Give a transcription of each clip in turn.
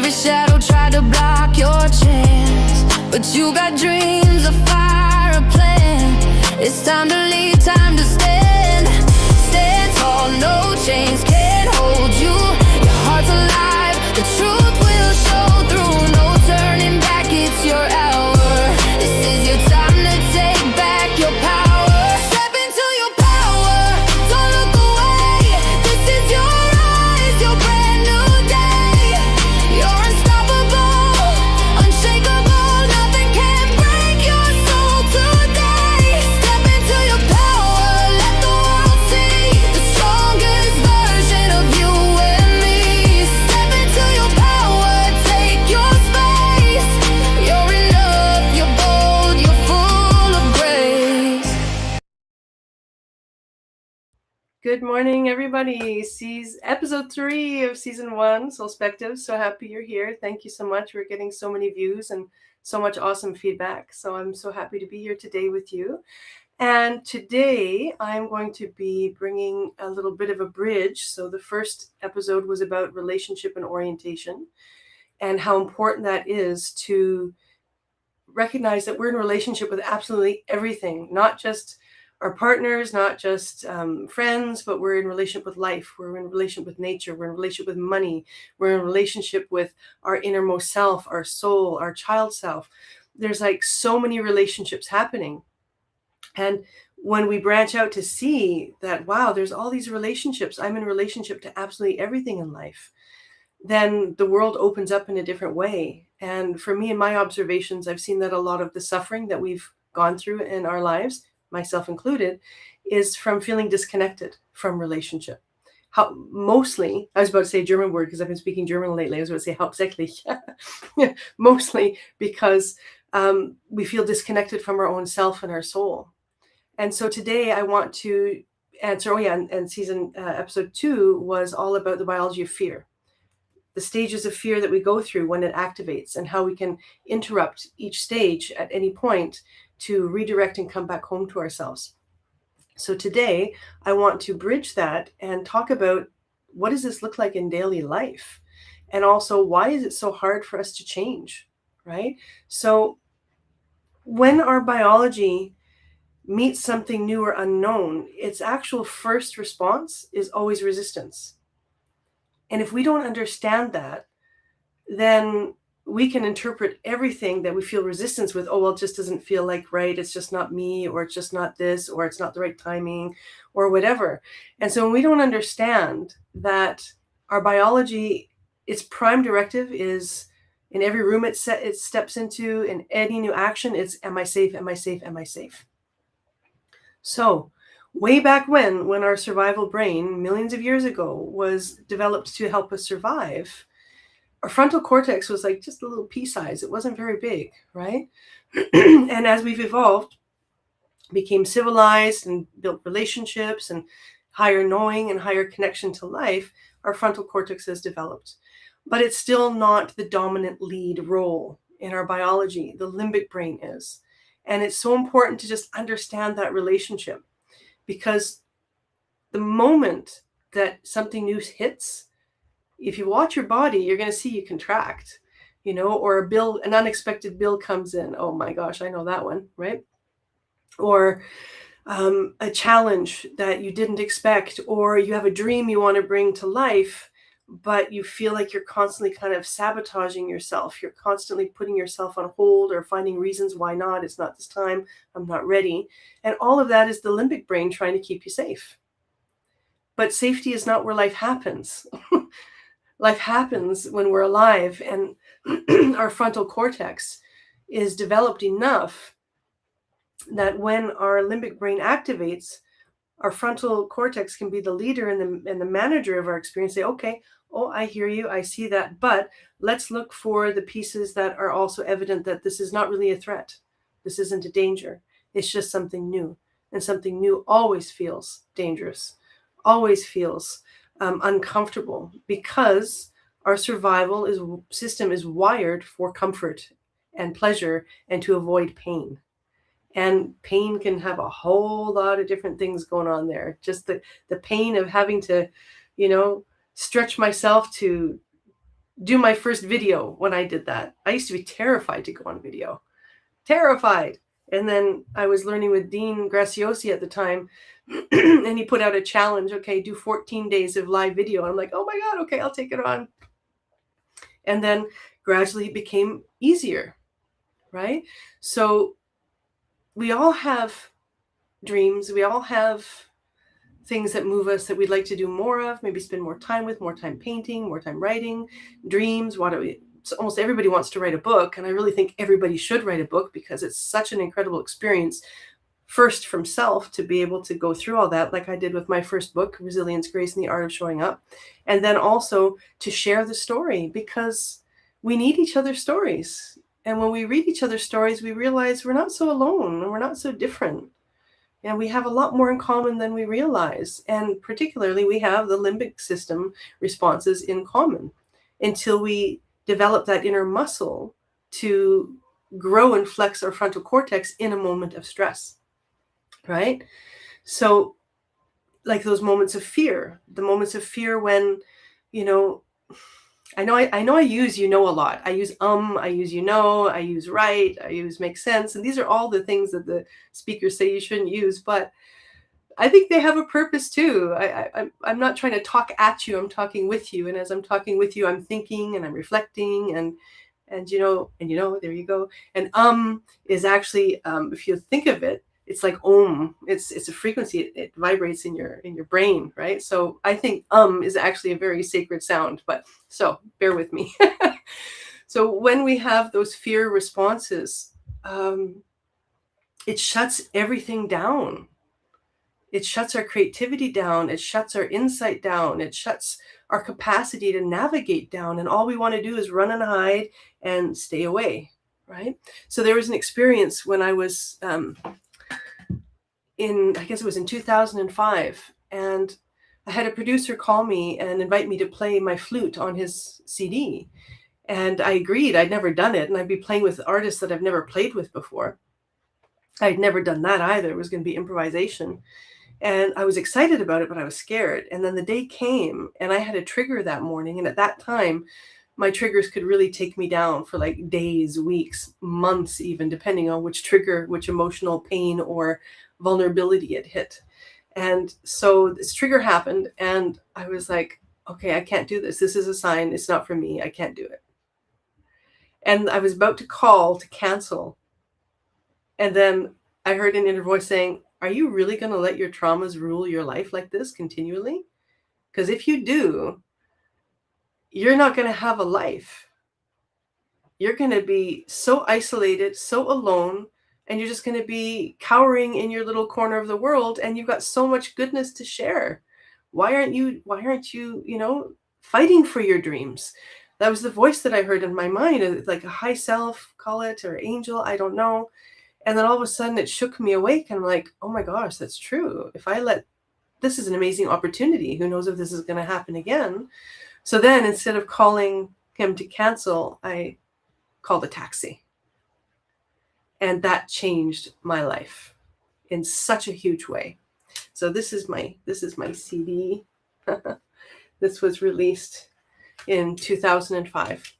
Every shadow tried to block your chance, but you got dreams, a fire, a plan. It's time to lead, time to stand. Stand tall, no chains can hold you. Your heart's alive, the truth will show through. No turning back, it's your hour. This is your time to take back your power. Step into your power, don't look away. This is your rise, your brand new day. You're unstoppable, unshakable. Nothing can break your soul today. Step into your power, let the world see the strongest version of you and me. Step into your power, take your space. You're enough, you're bold, you're full of grace. Good morning, everybody. Episode 3 of season 1, Soul Spectives. So happy you're here. Thank you so much. We're getting so many views and so much awesome feedback. So I'm so happy to be here today with you. And today I'm going to be bringing a little bit of a bridge. So the first episode was about relationship and orientation and how important that is to recognize that we're in a relationship with absolutely everything, not just our partners, not just friends, but we're in relationship with life. We're in relationship with nature. We're in relationship with money. We're in relationship with our innermost self, our soul, our child self. There's like so many relationships happening. And when we branch out to see that, wow, there's all these relationships, I'm in relationship to absolutely everything in life, then the world opens up in a different way. And for me, in my observations, I've seen that a lot of the suffering that we've gone through in our lives, myself included, is from feeling disconnected from relationship. Mostly, I was about to say a German word because I've been speaking German lately. I was about to say hauptsächlich. Mostly because we feel disconnected from our own self and our soul. And so today I want to answer, and episode 2 was all about the biology of fear. The stages of fear that we go through when it activates and how we can interrupt each stage at any point to redirect and come back home to ourselves. So today I want to bridge that and talk about what does this look like in daily life? And also, why is it so hard for us to change, right? So when our biology meets something new or unknown, its actual first response is always resistance. And if we don't understand that, then we can interpret everything that we feel resistance with. Oh, well, it just doesn't feel like right. It's just not me, or it's just not this, or it's not the right timing, or whatever. And so when we don't understand that our biology, its prime directive is in every room it steps into, in any new action, it's am I safe, am I safe, am I safe? So way back when our survival brain, millions of years ago, was developed to help us survive, our frontal cortex was like just a little pea size. It wasn't very big, right? And as we've evolved, became civilized and built relationships and higher knowing and higher connection to life, our frontal cortex has developed. But it's still not the dominant lead role in our biology. The limbic brain is. And it's so important to just understand that relationship, because the moment that something new hits, if you watch your body, you're going to see you contract, or an unexpected bill comes in. Oh my gosh, I know that one, right? Or a challenge that you didn't expect, or you have a dream you want to bring to life, but you feel like you're constantly kind of sabotaging yourself. You're constantly putting yourself on hold or finding reasons why not. It's not this time. I'm not ready. And all of that is the limbic brain trying to keep you safe. But safety is not where life happens. Life happens when we're alive, and our frontal cortex is developed enough that when our limbic brain activates, our frontal cortex can be the leader and the manager of our experience. Say, okay, oh, I hear you, I see that, but let's look for the pieces that are also evident that this is not really a threat. This isn't a danger. It's just something new. And something new always feels dangerous, always feels uncomfortable, because our survival system is wired for comfort and pleasure and to avoid pain. And pain can have a whole lot of different things going on there. Just the pain of having to, stretch myself to do my first video when I did that. I used to be terrified to go on video. Terrified. And then I was learning with Dean Graciosi at the time, and he put out a challenge. Okay, do 14 days of live video. And I'm like, oh my God, okay, I'll take it on. And then gradually it became easier, right? So we all have dreams. We all have things that move us that we'd like to do more of, maybe spend more time with, more time painting, more time writing, dreams. So almost everybody wants to write a book. And I really think everybody should write a book because it's such an incredible experience. First, from self, to be able to go through all that, like I did with my first book, Resilience, Grace, and the Art of Showing Up. And then also to share the story, because we need each other's stories. And when we read each other's stories, we realize we're not so alone and we're not so different. And we have a lot more in common than we realize. And particularly, we have the limbic system responses in common until we develop that inner muscle to grow and flex our frontal cortex in a moment of stress, right? So like those moments of fear, the moments of fear when, I know I use a lot. I use I use I use right, I use make sense. And these are all the things that the speakers say you shouldn't use, but I think they have a purpose too. I'm not trying to talk at you, I'm talking with you. And as I'm talking with you, I'm thinking and I'm reflecting and there you go. And is actually, if you think of it, it's like Om. It's a frequency. It vibrates in your brain, right? So I think is actually a very sacred sound. But so bear with me. So when we have those fear responses, it shuts everything down. It shuts our creativity down. It shuts our insight down. It shuts our capacity to navigate down. And all we want to do is run and hide and stay away, right? So there was an experience when I was I guess it was in 2005, and I had a producer call me and invite me to play my flute on his CD. And I agreed. I'd never done it, and I'd be playing with artists that I've never played with before. I'd never done that either. It was going to be improvisation. And I was excited about it, but I was scared. And then the day came, and I had a trigger that morning. And at that time, my triggers could really take me down for like days, weeks, months, even depending on which trigger, which emotional pain or vulnerability it hit. And so this trigger happened, and I was like, okay, I can't do this. This is a sign. It's not for me. I can't do it. And I was about to call to cancel. And then I heard an inner voice saying, are you really going to let your traumas rule your life like this continually? Because if you do, you're not going to have a life. You're going to be so isolated, so alone, and you're just going to be cowering in your little corner of the world, and you've got so much goodness to share. Why aren't you, fighting for your dreams? That was the voice that I heard in my mind, like a high self, call it, or angel, I don't know. And then all of a sudden it shook me awake, and I'm like, oh my gosh, that's true. This is an amazing opportunity. Who knows if this is going to happen again? So then instead of calling him to cancel, I called a taxi. And that changed my life in such a huge way. So this is my CD. This was released in 2005.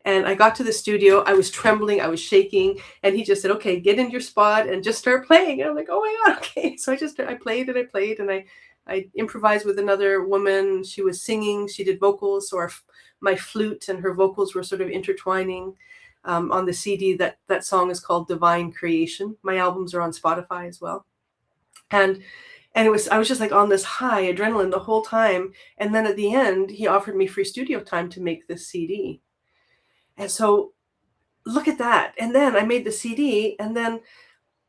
And I got to the studio, I was trembling, I was shaking, and he just said, okay, get in your spot and just start playing. And I'm like, oh my God, okay. So I played, and I improvised with another woman. She was singing, she did vocals, so my flute and her vocals were sort of intertwining. On the CD, that song is called Divine Creation. My albums are on Spotify as well. And I was just like on this high adrenaline the whole time. And then at the end, he offered me free studio time to make this CD. And so look at that. And then I made the CD, and then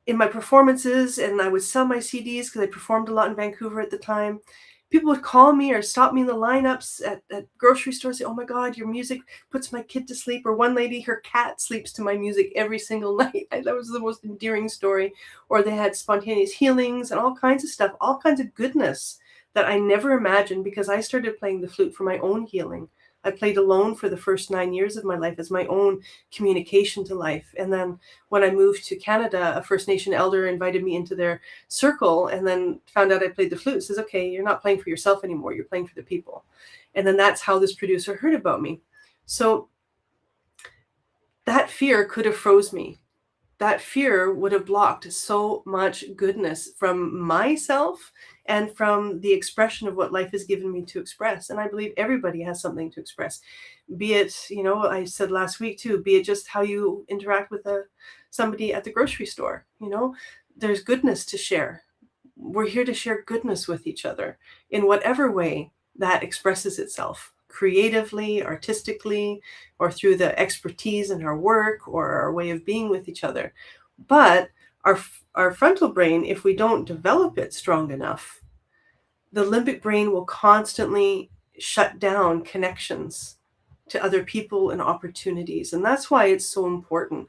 in my performances, and I would sell my CDs because I performed a lot in Vancouver at the time, people would call me or stop me in the lineups at grocery stores, say, oh my God, your music puts my kid to sleep. Or one lady, her cat sleeps to my music every single night. That was the most endearing story. Or they had spontaneous healings and all kinds of stuff, all kinds of goodness that I never imagined, because I started playing the flute for my own healing. I played alone for the first 9 years of my life as my own communication to life. And then when I moved to Canada, a First Nation elder invited me into their circle, and then found out I played the flute. Says, okay, you're not playing for yourself anymore. You're playing for the people. And then that's how this producer heard about me. So that fear could have froze me. That fear would have blocked so much goodness from myself and from the expression of what life has given me to express. And I believe everybody has something to express, be it, I said last week too, be it just how you interact with somebody at the grocery store. There's goodness to share. We're here to share goodness with each other in whatever way that expresses itself, creatively, artistically, or through the expertise in our work or our way of being with each other. But our frontal brain, if we don't develop it strong enough, the limbic brain will constantly shut down connections to other people and opportunities. And that's why it's so important.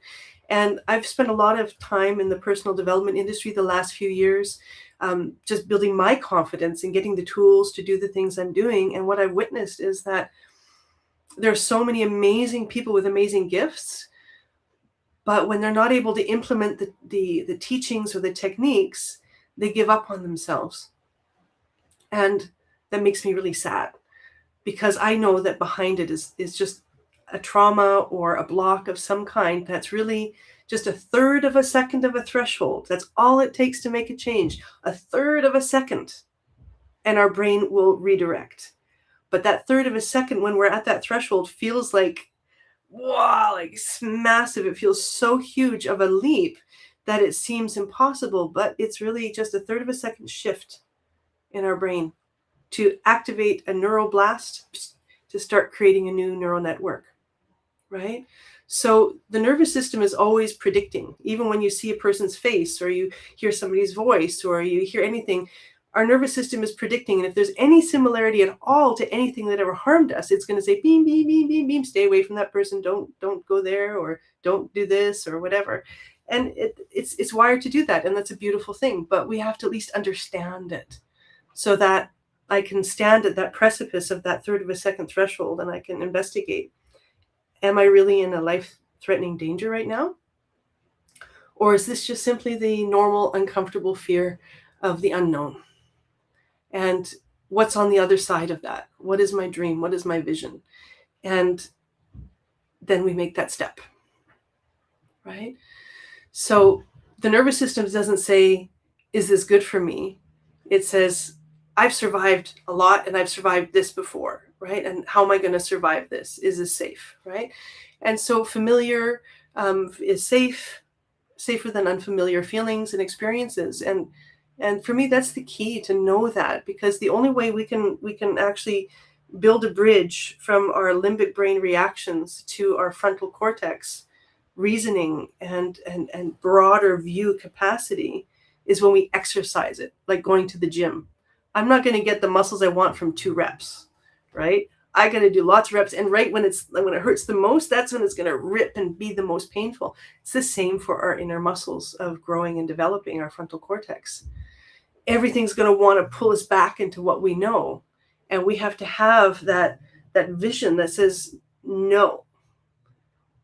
And I've spent a lot of time in the personal development industry the last few years, just building my confidence and getting the tools to do the things I'm doing. And what I've witnessed is that there are so many amazing people with amazing gifts, but when they're not able to implement the teachings or the techniques, they give up on themselves. And that makes me really sad, because I know that behind it is just a trauma or a block of some kind that's really just a third of a second of a threshold. That's all it takes to make a change. A third of a second, and our brain will redirect. But that third of a second, when we're at that threshold, feels like, wow, like it's massive. It feels so huge of a leap that it seems impossible, but it's really just a third of a second shift in our brain to activate a neural blast to start creating a new neural network, right? So the nervous system is always predicting. Even when you see a person's face or you hear somebody's voice or you hear anything, our nervous system is predicting. And if there's any similarity at all to anything that ever harmed us, it's going to say, beam, beam, beam, beam, beam, stay away from that person. Don't go there, or don't do this or whatever. And it's wired to do that. And that's a beautiful thing. But we have to at least understand it so that I can stand at that precipice of that third of a second threshold and I can investigate. Am I really in a life-threatening danger right now? Or is this just simply the normal, uncomfortable fear of the unknown? And what's on the other side of that? What is my dream? What is my vision? And then we make that step, right? So the nervous system doesn't say, is this good for me? It says, I've survived a lot and I've survived this before, right? And how am I going to survive this? Is this safe, right? And so familiar is safer than unfamiliar feelings and experiences. And for me, that's the key, to know that, because the only way we can actually build a bridge from our limbic brain reactions to our frontal cortex reasoning and broader view capacity is when we exercise it, like going to the gym. I'm not going to get the muscles I want from 2 reps, right? I got to do lots of reps. And right when it hurts the most, that's when it's going to rip and be the most painful. It's the same for our inner muscles of growing and developing our frontal cortex. Everything's going to want to pull us back into what we know. And we have to have that vision that says, no,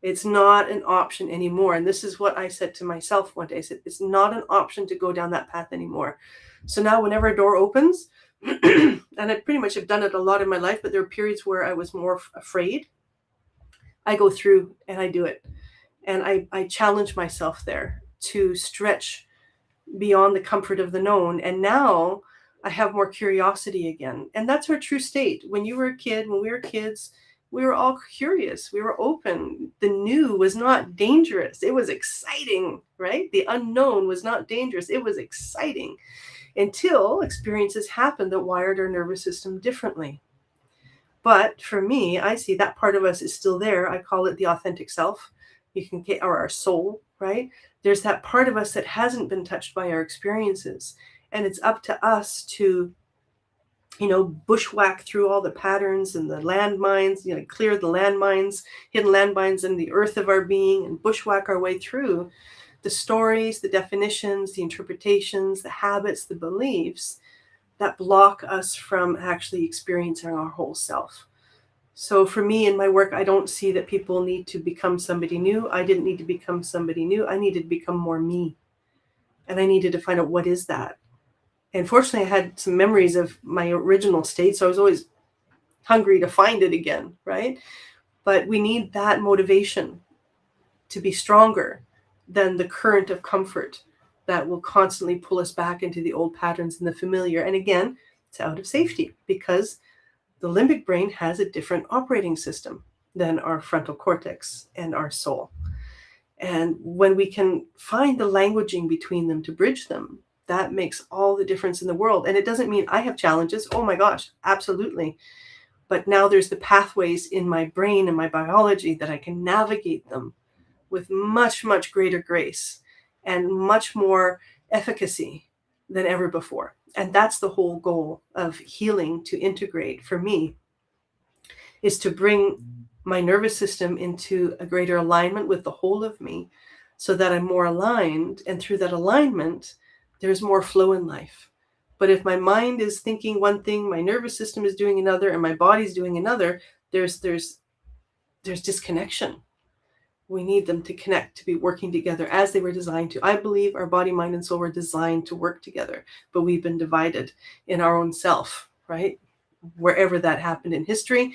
it's not an option anymore. And this is what I said to myself one day. I said, it's not an option to go down that path anymore. So now whenever a door opens, and I pretty much have done it a lot in my life, but there are periods where I was more afraid, I go through and I do it. And I challenge myself there to stretch beyond the comfort of the known. And now I have more curiosity again. And that's our true state. When you were a kid, when we were kids, we were all curious. We were open. The new was not dangerous. It was exciting, right? The unknown was not dangerous. It was exciting, until experiences happened that wired our nervous system differently. But for me, I see that part of us is still there. I call it the authentic self. You can get, or our soul, right? There's that part of us that hasn't been touched by our experiences. And it's up to us to, bushwhack through all the patterns and the landmines, clear the landmines, hidden landmines in the earth of our being, and bushwhack our way through the stories, the definitions, the interpretations, the habits, the beliefs that block us from actually experiencing our whole self. So for me in my work, I don't see that people need to become somebody new. I didn't need to become somebody new. I needed to become more me. And I needed to find out, what is that? And fortunately, I had some memories of my original state. So I was always hungry to find it again, right? But we need that motivation to be stronger than the current of comfort that will constantly pull us back into the old patterns and the familiar. And again, it's out of safety because the limbic brain has a different operating system than our frontal cortex and our soul. And when we can find the languaging between them to bridge them, that makes all the difference in the world. And it doesn't mean I have challenges. Oh my gosh, absolutely. But now there's the pathways in my brain and my biology that I can navigate them with much, much greater grace and much more efficacy than ever before. And that's the whole goal of healing, to integrate for me, is to bring my nervous system into a greater alignment with the whole of me so that I'm more aligned. And through that alignment, there's more flow in life. But if my mind is thinking one thing, my nervous system is doing another, and my body's doing another, there's disconnection. We need them to connect, to be working together as they were designed to. I believe our body, mind, and soul were designed to work together, but we've been divided in our own self, right? Wherever that happened in history,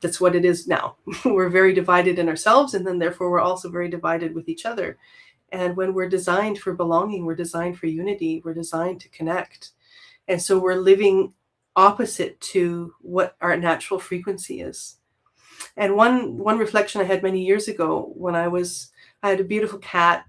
that's what it is now. We're very divided in ourselves, and then therefore we're also very divided with each other. And when we're designed for belonging, we're designed for unity, we're designed to connect. And so we're living opposite to what our natural frequency is. And one reflection I had many years ago when I had a beautiful cat,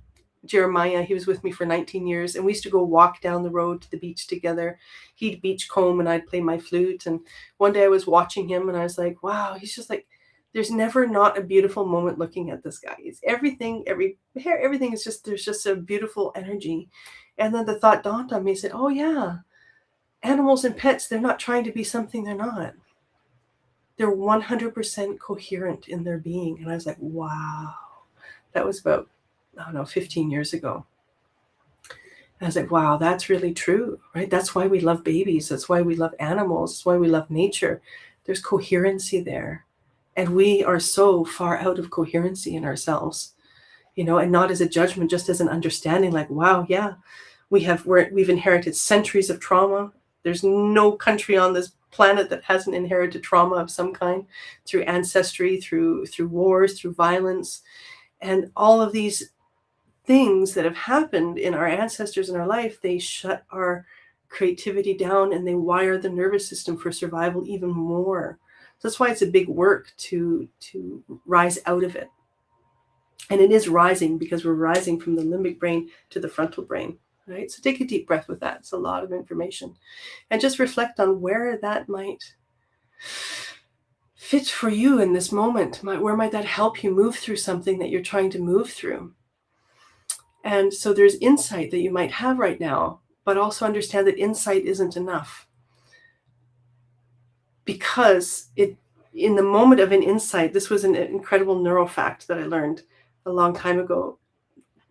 Jeremiah. He was with me for 19 years, and we used to go walk down the road to the beach together. He'd beach comb and I'd play my flute. And one day I was watching him and I was like, wow, he's just like, there's never not a beautiful moment looking at this guy. It's everything, everything is just, there's just a beautiful energy. And then the thought dawned on me, I said, oh yeah, animals and pets, they're not trying to be something they're not. They're 100% coherent in their being. And I was like, wow, that was about, 15 years ago. And I was like, wow, that's really true, right? That's why we love babies. That's why we love animals. That's why we love nature. There's coherency there. And we are so far out of coherency in ourselves, and not as a judgment, just as an understanding, like, wow, yeah, we've inherited centuries of trauma. There's no country on this planet that hasn't inherited trauma of some kind, through ancestry, through wars, through violence, and all of these things that have happened in our ancestors in our life. They shut our creativity down and they wire the nervous system for survival even more. So that's why it's a big work to rise out of it. And it is rising because we're rising from the limbic brain to the frontal brain. Right? So take a deep breath with that. It's a lot of information. And just reflect on where that might fit for you in this moment. Where might that help you move through something that you're trying to move through? And so there's insight that you might have right now, but also understand that insight isn't enough. Because in the moment of an insight, this was an incredible neurofact that I learned a long time ago.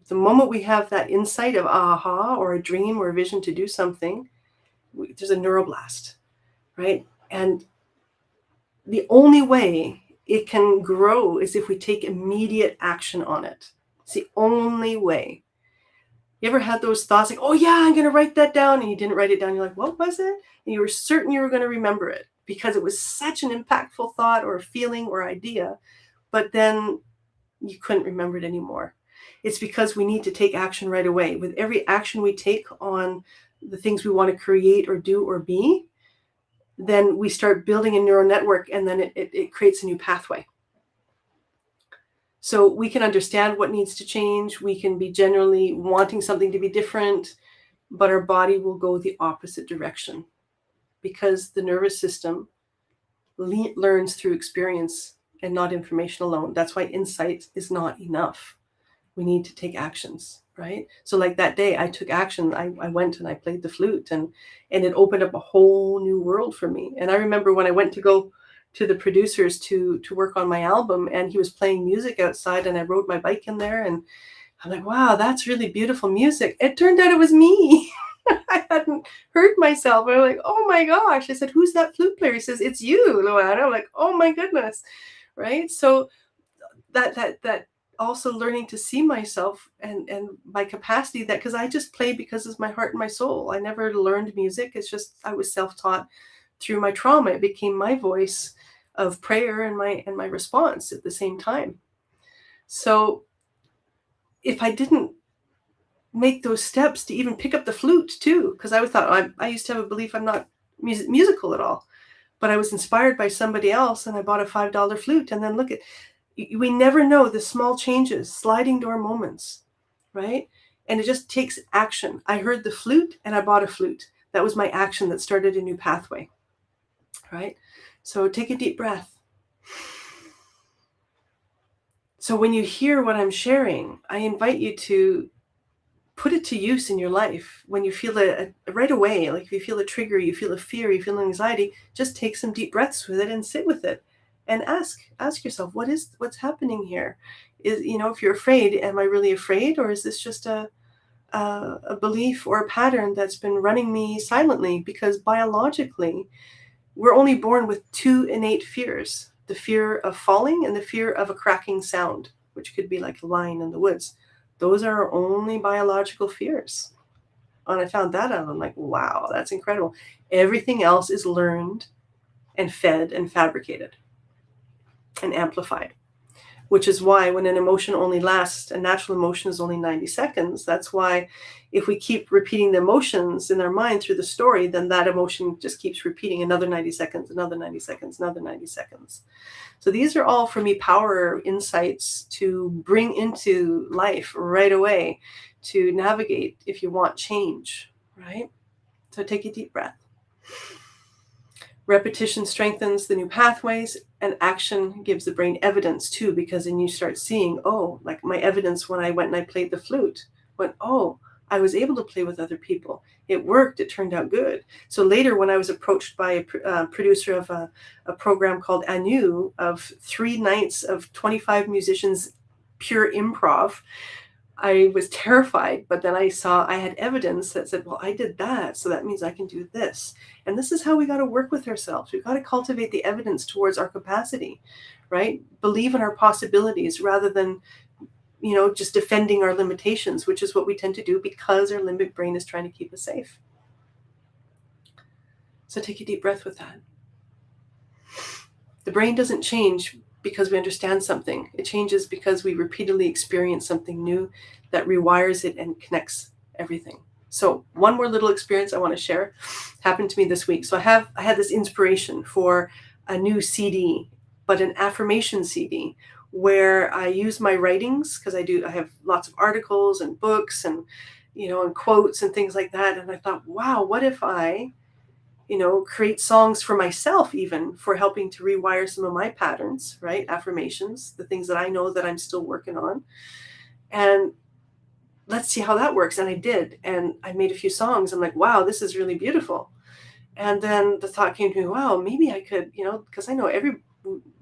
The moment we have that insight of aha, or a dream or a vision to do something, there's a neuroblast, right? And the only way it can grow is if we take immediate action on it. It's the only way. You ever had those thoughts like, oh yeah, I'm going to write that down, and you didn't write it down? You're like, what was it? And you were certain you were going to remember it because it was such an impactful thought or feeling or idea, but then you couldn't remember it anymore. It's because we need to take action right away. With every action we take on the things we want to create or do or be, then we start building a neural network, and then it creates a new pathway. So we can understand what needs to change. We can be generally wanting something to be different, but our body will go the opposite direction because the nervous system learns through experience and not information alone. That's why insight is not enough. We need to take actions, right? So like that day, I took action. I went and I played the flute, and it opened up a whole new world for me. And I remember when I went to go to the producers to work on my album, and he was playing music outside, and I rode my bike in there, and I'm like, wow, that's really beautiful music. It turned out it was me. I hadn't heard myself. I'm like, oh my gosh. I said, who's that flute player? He says, it's you, Luana. I'm like, oh my goodness. Right? So that also learning to see myself and my capacity, that because I just play because it's my heart and my soul. I never learned music. It's just I was self-taught through my trauma. It became my voice. of prayer and my response at the same time. So if I didn't make those steps to even pick up the flute too, because I thought I used to have a belief I'm not musical at all, but I was inspired by somebody else and I bought a $5 flute. And then look at, we never know the small changes, sliding door moments, right? And it just takes action. I heard the flute and I bought a flute. That was my action that started a new pathway, right? So take a deep breath. So when you hear what I'm sharing, I invite you to put it to use in your life. When you feel it right away, like if you feel a trigger, you feel a fear, you feel anxiety, just take some deep breaths with it and sit with it and ask yourself, what's happening here? Is, if you're afraid, am I really afraid? Or is this just a belief or a pattern that's been running me silently? Because biologically, we're only born with two innate fears: the fear of falling and the fear of a cracking sound, which could be like a lion in the woods. Those are our only biological fears. And I found that out. I'm like, wow, that's incredible. Everything else is learned and fed and fabricated and amplified, which is why when an emotion only lasts, a natural emotion is only 90 seconds. That's why if we keep repeating the emotions in our mind through the story, then that emotion just keeps repeating another 90 seconds, another 90 seconds, another 90 seconds. So these are all, for me, power insights to bring into life right away to navigate if you want change, right? So take a deep breath. Repetition strengthens the new pathways, and action gives the brain evidence too, because then you start seeing, oh, like my evidence when I went and I played the flute, oh, I was able to play with other people. It worked. It turned out good. So later, when I was approached by a producer of a program called Anu, of 3 nights of 25 musicians, pure improv, I was terrified, but then I saw I had evidence that said, well, I did that, so that means I can do this. And this is how we got to work with ourselves. We've got to cultivate the evidence towards our capacity, right? Believe in our possibilities rather than just defending our limitations, which is what we tend to do because our limbic brain is trying to keep us safe. So take a deep breath with that. The brain doesn't change because we understand something. It changes because we repeatedly experience something new that rewires it and connects everything. So one more little experience I want to share happened to me this week. So I had this inspiration for a new CD, but an affirmation CD, where I use my writings, because I have lots of articles and books and and quotes and things like that. And I thought, wow, what if I create songs for myself, even for helping to rewire some of my patterns, right? Affirmations, the things that I know that I'm still working on. And let's see how that works. And I did. And I made a few songs. I'm like, wow, this is really beautiful. And then the thought came to me, wow, maybe I could, because I know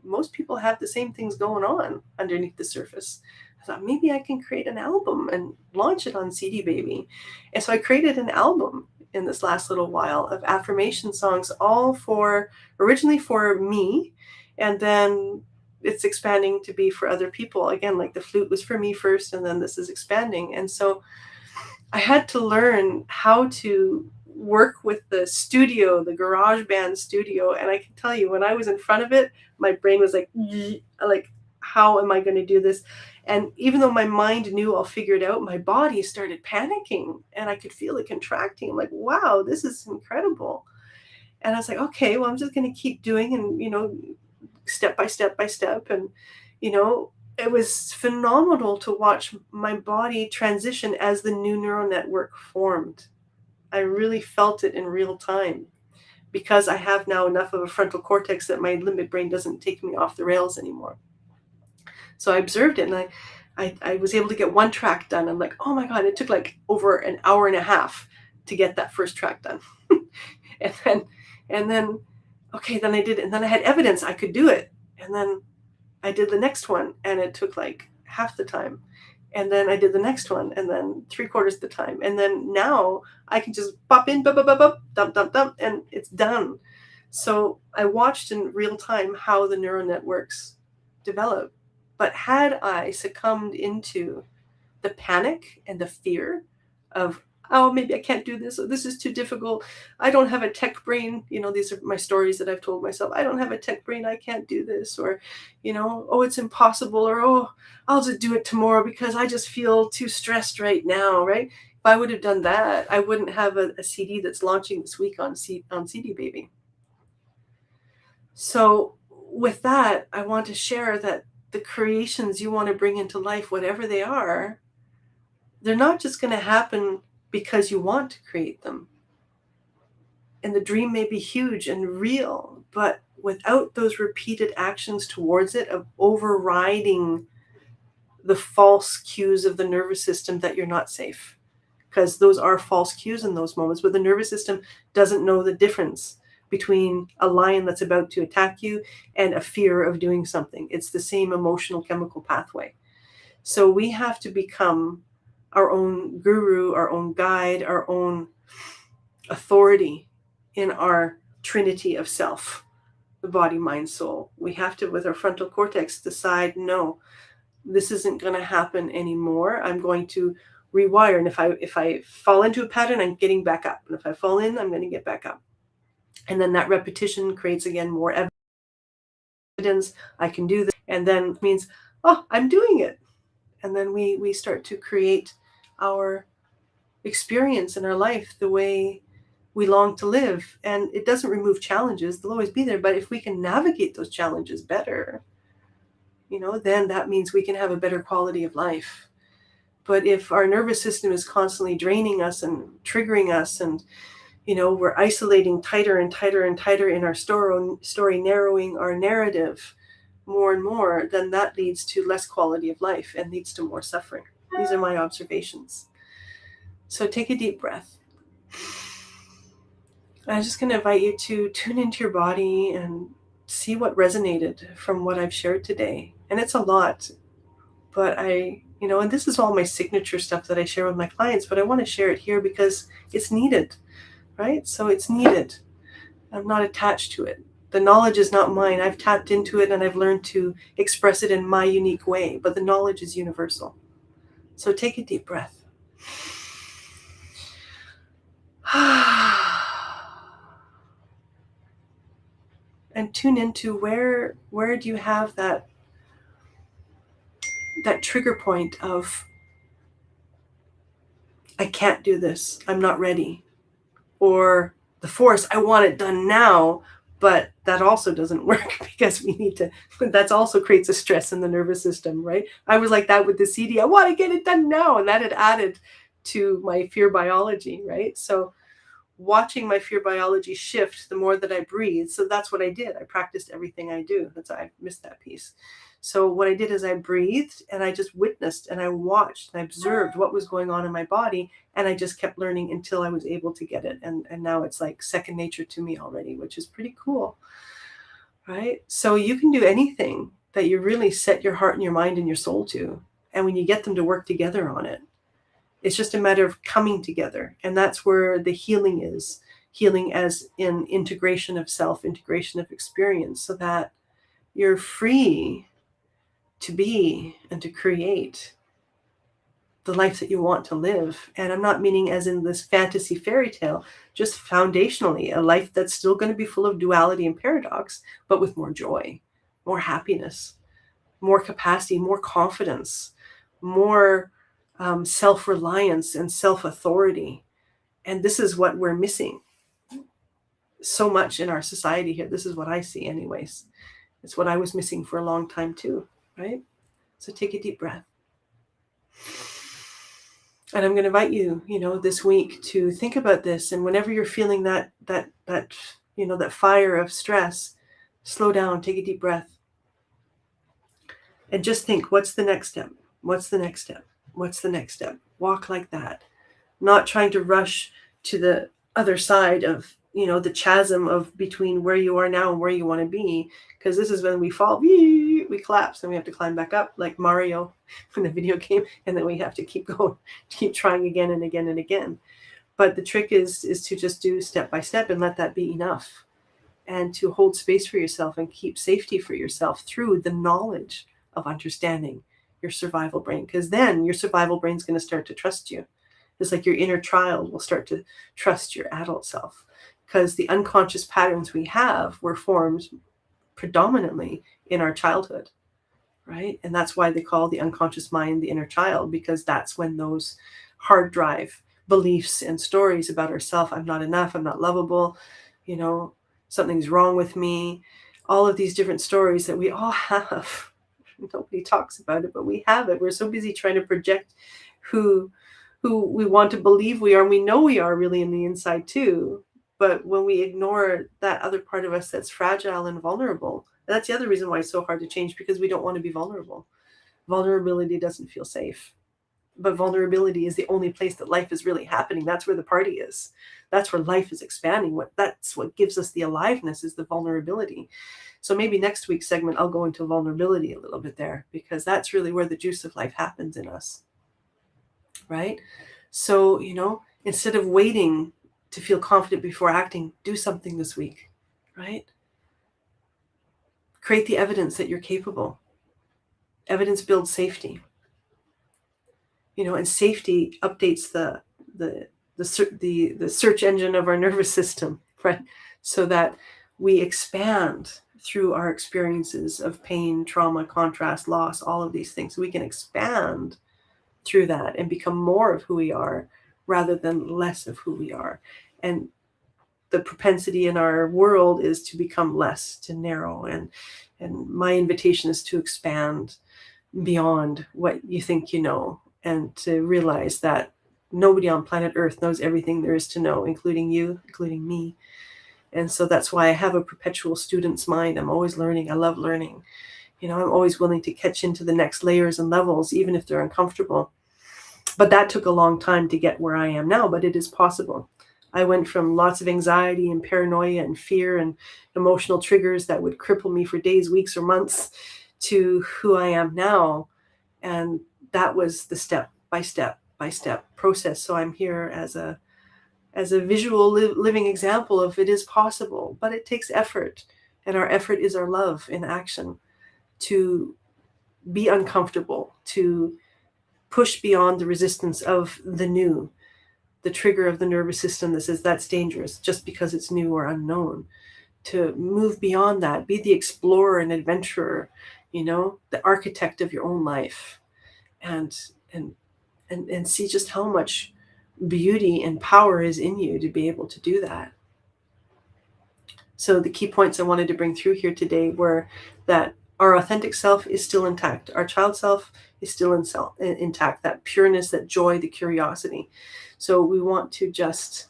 most people have the same things going on underneath the surface. I thought maybe I can create an album and launch it on CD Baby. And so I created an album in this last little while of affirmation songs, all originally for me. And then it's expanding to be for other people. Again, like the flute was for me first, and then this is expanding. And so I had to learn how to work with the studio, the GarageBand studio. And I can tell you, when I was in front of it, my brain was like, how am I going to do this? And even though my mind knew I'll figure it out, my body started panicking and I could feel it contracting. I'm like, wow, this is incredible. And I was like, okay, well, I'm just going to keep doing and, step by step by step. And, it was phenomenal to watch my body transition as the new neural network formed. I really felt it in real time because I have now enough of a frontal cortex that my limbic brain doesn't take me off the rails anymore. So I observed it, and I was able to get one track done. I'm like, oh my God, it took like over an hour and a half to get that first track done. and then, okay, then I did it. And then I had evidence I could do it. And then I did the next one, and it took like half the time. And then I did the next one, and then 3/4 of the time. And then now I can just pop in, dump, dump, dump, and it's done. So I watched in real time how the neural networks develop. But had I succumbed into the panic and the fear of oh, maybe I can't do this, or this is too difficult. I don't have a tech brain. These are my stories that I've told myself. I don't have a tech brain. I can't do this. Or, oh, it's impossible. Or, oh, I'll just do it tomorrow because I just feel too stressed right now, right? If I would have done that, I wouldn't have a CD that's launching this week on CD Baby. So with that, I want to share that the creations you want to bring into life, whatever they are, they're not just going to happen because you want to create them. And the dream may be huge and real, but without those repeated actions towards it of overriding the false cues of the nervous system that you're not safe, because those are false cues in those moments, but the nervous system doesn't know the difference between a lion that's about to attack you and a fear of doing something. It's the same emotional chemical pathway. So we have to become our own guru, our own guide, our own authority in our trinity of self, the body, mind, soul. We have to, with our frontal cortex, decide, no, this isn't going to happen anymore. I'm going to rewire. And if I fall into a pattern, I'm getting back up. And if I fall in, I'm going to get back up. And then that repetition creates, again, more evidence. I can do this. And then it means, oh, I'm doing it. And then we start to create our experience in our life the way we long to live. And it doesn't remove challenges. They'll always be there. But if we can navigate those challenges better, then that means we can have a better quality of life. But if our nervous system is constantly draining us and triggering us, and we're isolating tighter and tighter and tighter in our story, narrowing our narrative more and more, then that leads to less quality of life and leads to more suffering. These are my observations. So take a deep breath. I'm just going to invite you to tune into your body and see what resonated from what I've shared today. And it's a lot, but and this is all my signature stuff that I share with my clients, but I want to share it here because it's needed, right? So it's needed. I'm not attached to it. The knowledge is not mine. I've tapped into it and I've learned to express it in my unique way, but the knowledge is universal. So take a deep breath. And tune into where do you have that trigger point of, I can't do this, I'm not ready. Or the force, I want it done now, but that also doesn't work because that also creates a stress in the nervous system, right? I was like that with the CD, I want to get it done now. And that had added to my fear biology, right? So watching my fear biology shift the more that I breathe. So that's what I did. I practiced everything I do. I missed that piece. So what I did is I breathed and I just witnessed and I watched and I observed what was going on in my body. And I just kept learning until I was able to get it. And now it's like second nature to me already, which is pretty cool, right? So you can do anything that you really set your heart and your mind and your soul to. And when you get them to work together on it, it's just a matter of coming together. And that's where the healing is. Healing as in integration of self, integration of experience, so that you're free to be and to create the life that you want to live. And I'm not meaning as in this fantasy fairy tale, just foundationally a life that's still going to be full of duality and paradox, but with more joy, more happiness, more capacity, more confidence, more self-reliance and self-authority. And this is what we're missing so much in our society here. This is what I see anyways. It's what I was missing for a long time too, right? So take a deep breath. And I'm going to invite you, this week to think about this. And whenever you're feeling that fire of stress, slow down, take a deep breath. And just think, what's the next step? What's the next step? What's the next step? Walk like that. Not trying to rush to the other side of, the chasm of between where you are now and where you want to be. Because this is when we fall, we collapse and we have to climb back up like Mario in the video game. And then we have to keep going, keep trying again and again and again. But the trick is to just do step by step and let that be enough. And to hold space for yourself and keep safety for yourself through the knowledge of understanding your survival brain. Because then your survival brain is going to start to trust you. It's like your inner child will start to trust your adult self, because the unconscious patterns we have were formed predominantly in our childhood, right? And that's why they call the unconscious mind the inner child, because that's when those hard drive beliefs and stories about ourselves, I'm not enough, I'm not lovable, you know, something's wrong with me, all of these different stories that we all have. Nobody talks about it, but we have it. We're so busy trying to project who we want to believe we are, and we know we are really in the inside too. But when we ignore that other part of us that's fragile and vulnerable, and that's the other reason why it's so hard to change, because we don't want to be vulnerable. Vulnerability doesn't feel safe. But vulnerability is the only place that life is really happening. That's where the party is. That's where life is expanding. That's what gives us the aliveness, is the vulnerability. So maybe next week's segment, I'll go into vulnerability a little bit there, because that's really where the juice of life happens in us. Right? So, instead of waiting to feel confident before acting, do something this week, right? Create the evidence that you're capable. Evidence builds safety. And safety updates the search engine of our nervous system, right? So that we expand through our experiences of pain, trauma, contrast, loss, all of these things. We can expand through that and become more of who we are rather than less of who we are. And the propensity in our world is to become less, to narrow. And my invitation is to expand beyond what you think you know, and to realize that nobody on planet Earth knows everything there is to know, including you, including me. And so that's why I have a perpetual student's mind. I'm always learning. I love learning. I'm always willing to catch into the next layers and levels, even if they're uncomfortable. But that took a long time to get where I am now, but it is possible. I went from lots of anxiety and paranoia and fear and emotional triggers that would cripple me for days, weeks, or months to who I am now. And that was the step by step process. So I'm here as a visual living example of it is possible, but it takes effort. And our effort is our love in action, to be uncomfortable, to push beyond the resistance of the new, the trigger of the nervous system that says that's dangerous just because it's new or unknown, to move beyond that, be the explorer and adventurer, the architect of your own life, and see just how much beauty and power is in you to be able to do that. So the key points I wanted to bring through here today were that our authentic self is still intact. Our child self is still intact, that pureness, that joy, the curiosity. So we want to just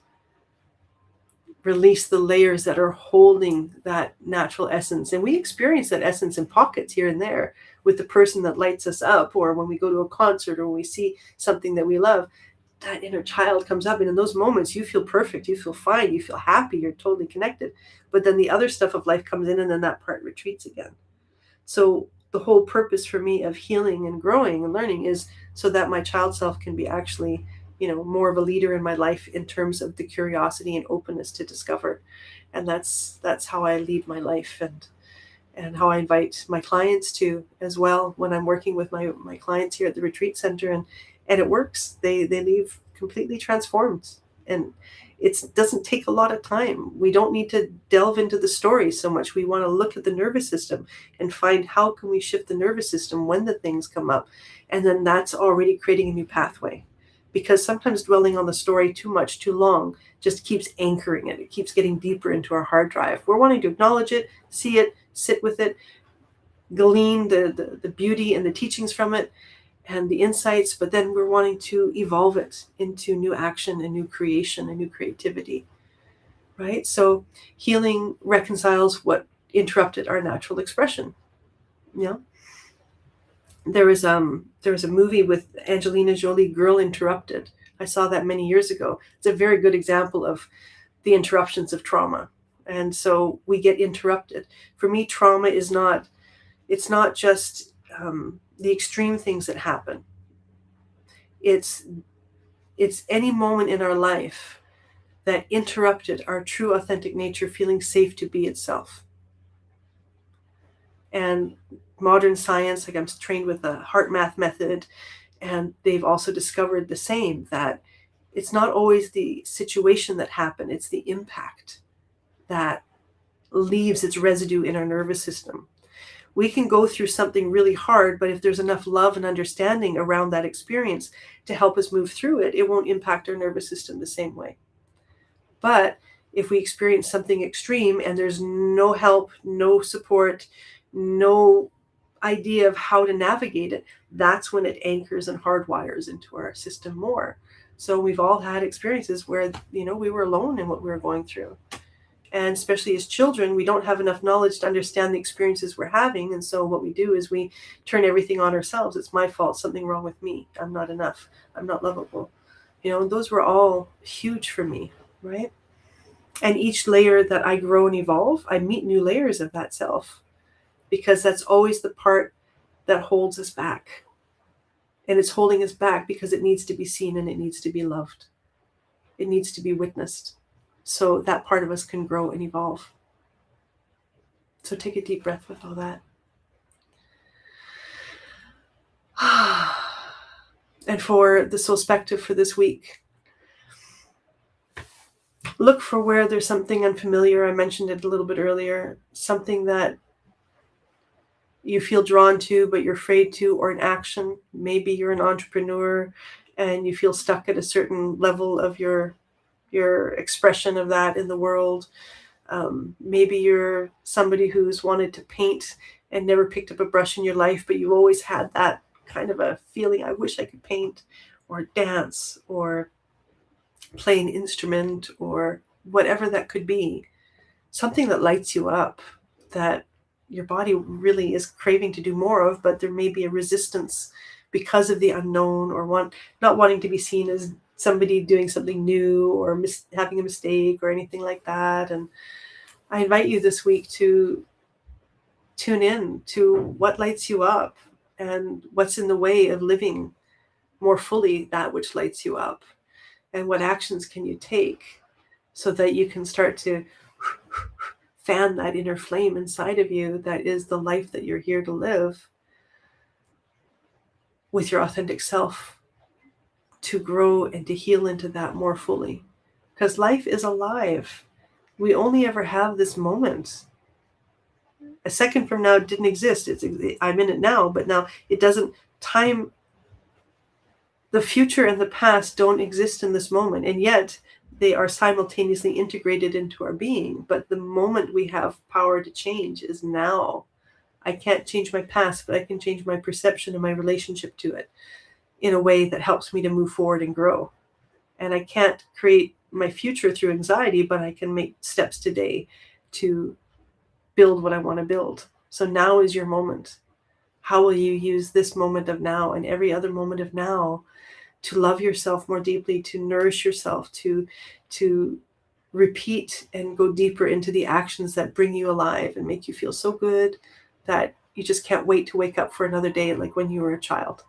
release the layers that are holding that natural essence. And we experience that essence in pockets here and there with the person that lights us up, or when we go to a concert, or when we see something that we love, that inner child comes up. And in those moments, you feel perfect, you feel fine, you feel happy, you're totally connected. But then the other stuff of life comes in, and then that part retreats again. So the whole purpose for me of healing and growing and learning is so that my child self can be actually, more of a leader in my life in terms of the curiosity and openness to discover. And that's how I lead my life, and how I invite my clients to as well when I'm working with my clients here at the retreat center, and it works. They leave completely transformed, and it doesn't take a lot of time. We don't need to delve into the story so much. We want to look at the nervous system and find how can we shift the nervous system when the things come up, and then that's already creating a new pathway. Because sometimes dwelling on the story too much, too long, just keeps anchoring it. It keeps getting deeper into our hard drive. We're wanting to acknowledge it, see it, sit with it, glean the beauty and the teachings from it and the insights, but then we're wanting to evolve it into new action and new creation and new creativity, right? So healing reconciles what interrupted our natural expression. There was a movie with Angelina Jolie, Girl Interrupted. I saw that many years ago. It's a very good example of the interruptions of trauma. And so we get interrupted. For me, trauma is not just the extreme things that happen. It's any moment in our life that interrupted our true authentic nature feeling safe to be itself. And modern science, like I'm trained with the heart math method, and they've also discovered the same, that It's not always the situation that happened, it's the impact that leaves its residue in our nervous system. We can go through something really hard, but if there's enough love and understanding around that experience to help us move through it, it won't impact our nervous system the same way. But if we experience something extreme and there's no help, no support, no idea of how to navigate it, that's when it anchors and hardwires into our system more. So we've all had experiences where, we were alone in what we were going through. And especially as children, we don't have enough knowledge to understand the experiences we're having. And so what we do is we turn everything on ourselves. It's my fault, something wrong with me. I'm not enough. I'm not lovable. Those were all huge for me, right? And each layer that I grow and evolve, I meet new layers of that self, because that's always the part that holds us back. And it's holding us back because it needs to be seen and it needs to be loved. It needs to be witnessed, so that part of us can grow and evolve. So take a deep breath with all that. And for the Spectives for this week, look for where there's something unfamiliar. I mentioned it a little bit earlier. Something that you feel drawn to, but you're afraid to, or an action. Maybe you're an entrepreneur and you feel stuck at a certain level of your expression of that in the world. Maybe you're somebody who's wanted to paint and never picked up a brush in your life, but you always had that kind of a feeling, I wish I could paint or dance or play an instrument or whatever that could be. Something that lights you up, that your body really is craving to do more of, but there may be a resistance because of the unknown, or not wanting to be seen as somebody doing something new or having a mistake or anything like that. And I invite you this week to tune in to what lights you up and what's in the way of living more fully that which lights you up, and what actions can you take so that you can start to fan that inner flame inside of you that is the life that you're here to live with your authentic self, to grow and to heal into that more fully. Because life is alive. We only ever have this moment. A second from now didn't exist. I'm in it now, but now it doesn't. Time, the future and the past don't exist in this moment, and yet they are simultaneously integrated into our being. But the moment we have power to change is now. I can't change my past, but I can change my perception and my relationship to it in a way that helps me to move forward and grow. And I can't create my future through anxiety, but I can make steps today to build what I want to build. So now is your moment. How will you use this moment of now and every other moment of now to love yourself more deeply, to nourish yourself, to repeat and go deeper into the actions that bring you alive and make you feel so good that you just can't wait to wake up for another day, like when you were a child.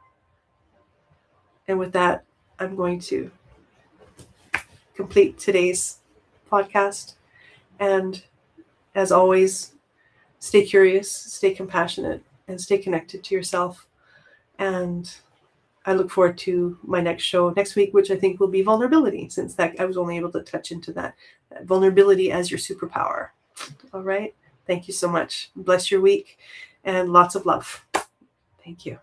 And with that, I'm going to complete today's podcast. And as always, stay curious, stay compassionate, and stay connected to yourself. And I look forward to my next show next week, which I think will be vulnerability, since that I was only able to touch into that vulnerability as your superpower. All right. Thank you so much. Bless your week and lots of love. Thank you.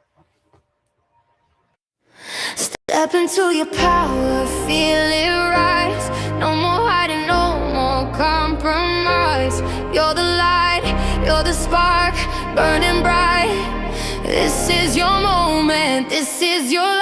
Step into your power, feel it rise. No more hiding, no more compromise. You're the light, you're the spark, burning bright. This is your moment, this is your